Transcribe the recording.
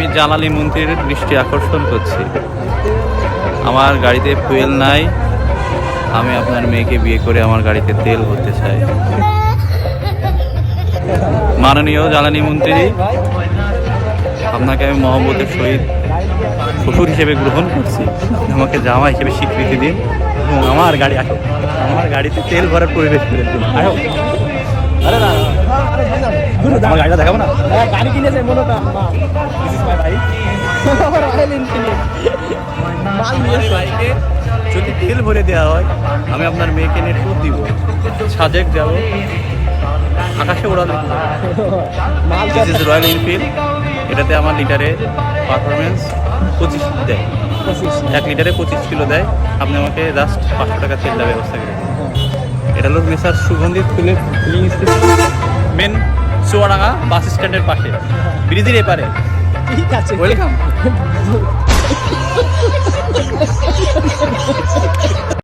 আমি জালালি মন্দিরের দৃষ্টি আকর্ষণ করছি। আমার গাড়িতে ফুয়েল নাই, আমি আপনার মেয়েকে বিয়ে করে আমার গাড়িতে তেল ভরতে চাই। মাননীয় জ্বালানি মন্ত্রী, আপনাকে আমি মহব্বতের সহিত শ্বশুর হিসেবে গ্রহণ করছি। আমাকে জামা হিসেবে স্বীকৃতি দিন এবং আমার গাড়িতে তেল ভরার পরিবেশ করে দিন। আমার গাড়িটা দেখাবো না, গাড়ি কিনেছে যদি তেল ভরে দেওয়া হয়, আমি আপনার মেয়েকে নিয়ে ট্যুর দিব, সাজেক যাব, আকাশে ওড়ানো। রয়্যাল এনফিল্ড, এটাতে আমার লিটারে পারফরমেন্স 25 দেয়, 1 লিটারে 25 কিলো দেয়। আপনি আমাকে জাস্ট 500 টাকা তেল দেওয়ার ব্যবস্থা করে দেন। এটা হলো মেসার সুগন্ধিত ফুলের ফিলিং স্টেশন, মেন চুয়াডাঙ্গা বাস স্ট্যান্ডের পাশে, ব্রিজের এপারে। ঠিক আছে, ওয়েলকাম।